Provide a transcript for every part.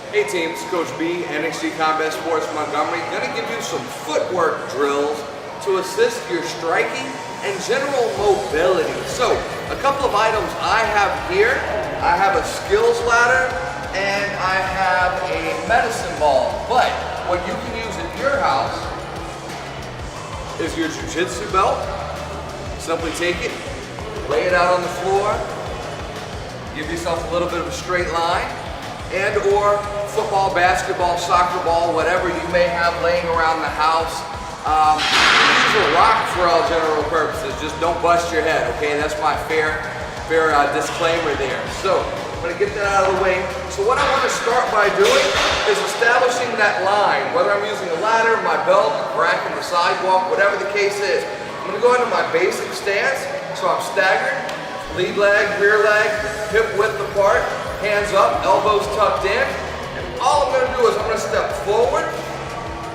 Hey team, it's Coach B, NXT Combat Sports Montgomery. Gonna give you some footwork drills to assist your striking and general mobility. So, a couple of items I have here. I have a skills ladder and I have a medicine ball. But what you can use at your house is your jiu-jitsu belt. Simply take it, lay it out on the floor, give yourself a little bit of a straight line, and or football, basketball, soccer ball, whatever you may have laying around the house. Use a rock for all general purposes. Just don't bust your head, okay? That's my fair disclaimer there. So I'm gonna get that out of the way. So what I wanna start by doing is establishing that line, whether I'm using a ladder, my belt, a rack in the sidewalk, whatever the case is. I'm gonna go into my basic stance. So I'm staggered, lead leg, rear leg, hip width apart, hands up, elbows tucked in. And all I'm gonna do is I'm gonna step forward,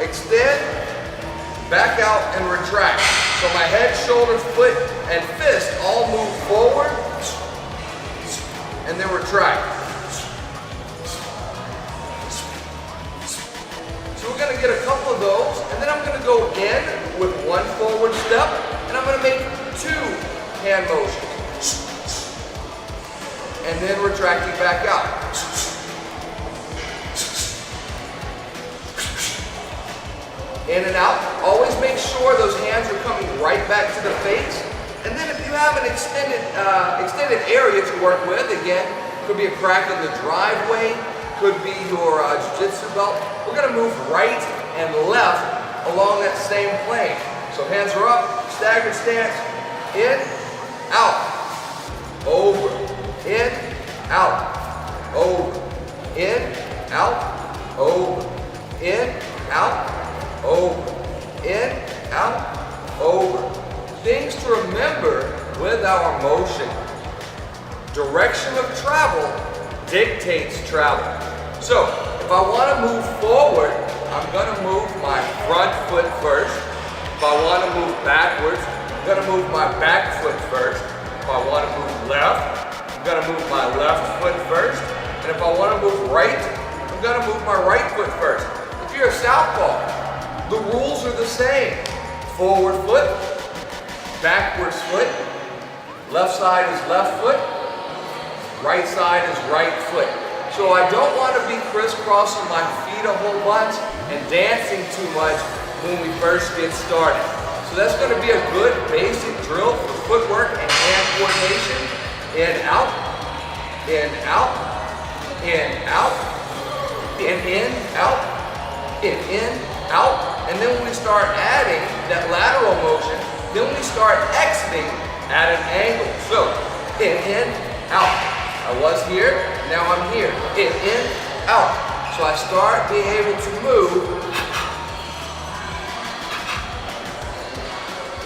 extend, back out, and retract. So my head, shoulder, foot, and fist all move forward, and then retract. So we're gonna get a couple of those, and then I'm gonna go in with one forward step, and I'm gonna make two hand motions. And then retracting back out. In and out. Always make sure those hands are coming right back to the face. And then if you have an extended area to work with, again, could be a crack in the driveway, could be your jiu-jitsu belt. We're gonna move right and left along that same plane. So hands are up, staggered stance, in, out, over, in, out, over, in, out, over, in, out, over, in, out, over. Things to remember with our motion. Direction of travel dictates travel. So, if I want to move forward, I'm going to move my front foot first. If I want to move backwards, I'm going to move my back foot first. If I want to move left, I'm going to move my left foot first. And if I want to move right, I'm going to move my right foot first. If you're a southpaw, the rules are the same. Forward foot, backwards foot, left side is left foot, right side is right foot. So I don't want to be crisscrossing my feet a whole bunch and dancing too much when we first get started. So that's going to be a good basic drill for footwork and hand coordination. In, out, in, out, in, out, in, out, in, out. And then when we start adding that lateral motion, then we start exiting at an angle. So, in, out. I was here, now I'm here. In, out. So I start being able to move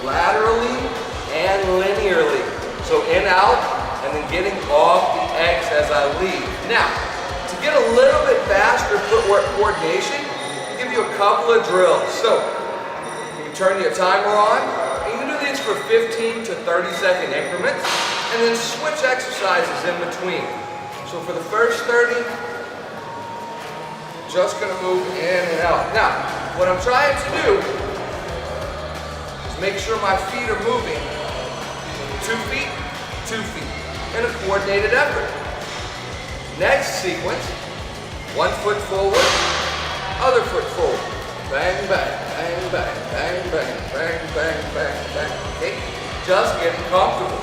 laterally and linearly. So in, out, and then getting off the X as I leave. Now, to get a little bit faster footwork coordination, I'll give you a couple of drills. So, you can turn your timer on, and you can do these for 15 to 30-second increments, and then switch exercises in between. So for the first 30, just gonna move in and out. Now, what I'm trying to do is make sure my feet are moving 2 feet, 2 feet, in a coordinated effort. Next sequence, 1 foot forward, other foot forward. Bang, bang, bang, bang, bang, bang, bang, bang, bang, bang. Okay? Just getting comfortable.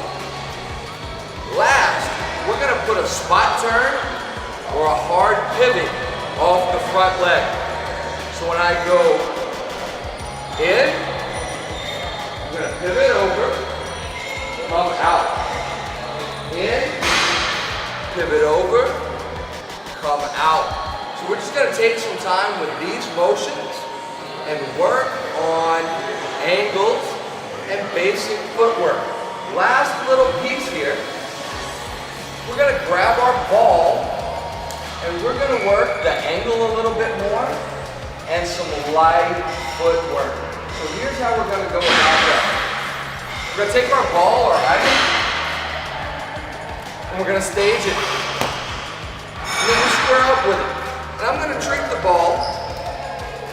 Last, we're gonna put a spot turn or a hard pivot off the front leg. So when I go in, I'm gonna pivot over, come out. In, pivot over, come out. So we're just gonna take some time with these motions and work on angles and basic footwork. Last little piece here, we're gonna grab our ball and we're gonna work the angle a little bit more and some light footwork. So here's how we're gonna go about that. We're gonna take our ball or item and we're gonna stage it. And then we square up with it. And I'm gonna treat the ball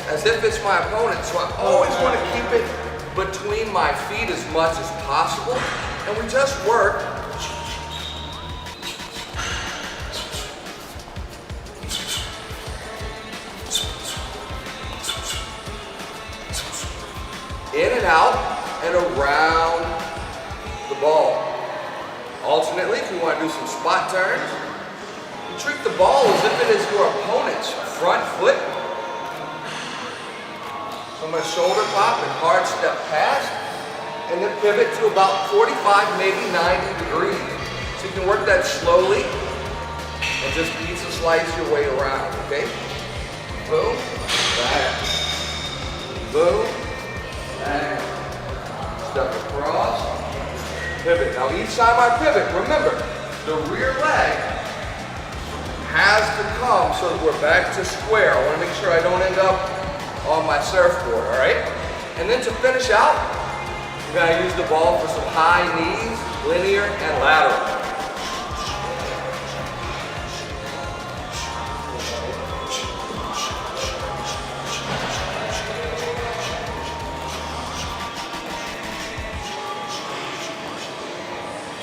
as if it's my opponent. So I always wanna keep it between my feet as much as possible. And we just work in and out and around the ball. Alternately, if you want to do some spot turns, you treat the ball as if it is your opponent's front foot. So I'm going to shoulder pop and hard step past, and then pivot to about 45, maybe 90 degrees. So you can work that slowly and just pizza slice your way around, okay? Boom, back, boom, back, step across, pivot. Now each time I pivot, remember, the rear leg has to come so that we're back to square. I want to make sure I don't end up on my surfboard, all right? And then to finish out, we're going to use the ball for some high knees, linear and lateral.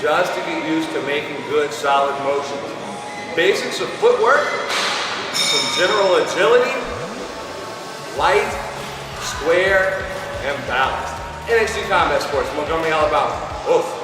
Just to get used to making good, solid motions. Basics of footwork, some general agility, light, square, and balance. NXT Combat Sports, Montgomery, Alabama. Oof.